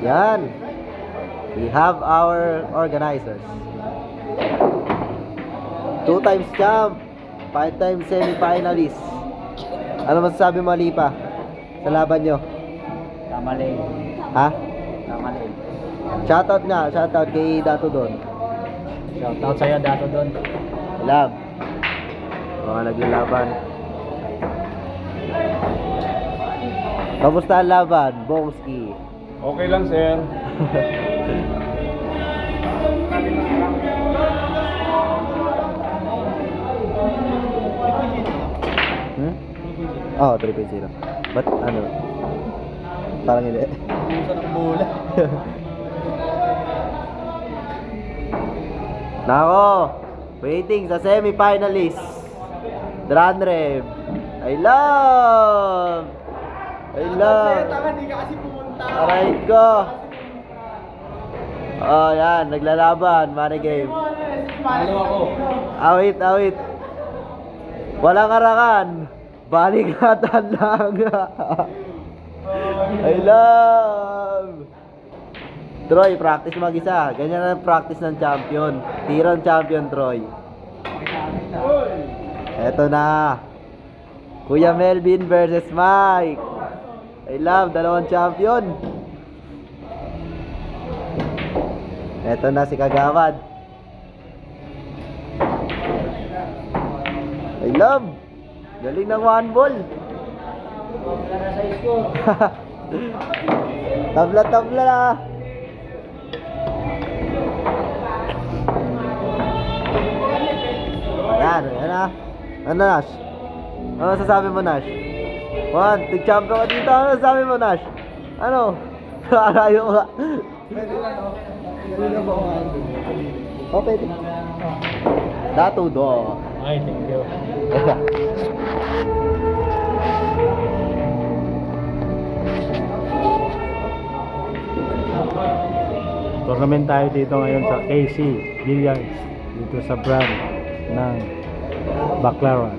Yan. We have our organizers. 2 times champ, 5 times semi-finalist. Ano masasabi mo, Lipa, sa laban nyo? Kamali. Ha? Kamali. Shoutout nga, shoutout kay Dato doon. Shoutout sa'yo, Dato doon. Love. Mga naglalaban. Kamusta ang laban, Bongski? Okay lang, sir. Hmm? Oh, 3.0. Ba't ano? Parang hindi. Puso ng bola. Nako! Waiting sa semi-finalist. Dranrev. I love! Hindi ka kasi pumunta. Aray ko! Oh, yan. Naglalaban. Money game. Malo ako. Awit. Walang arakan. Baligatan lang. I love! Troy, practice mag-isa. Ganyan ang practice ng champion. Tirang champion, Troy. Eto na. Kuya Melvin versus Mike. I love, dalawang champion. Eto na si Kagawad. I love. Galing ng one ball. Tabla-tabla na. Ayan na. Ano, Nash? Ano sasabi mo, Nash? Tig-champion ka dito. Ano sasabi mo, Nash? Ano? Arayo ka. Oh, pwede. Dato do. Ay, thank you. Tournament tayo dito ngayon sa AC Billiards. Dito sa brand ng Baclaran.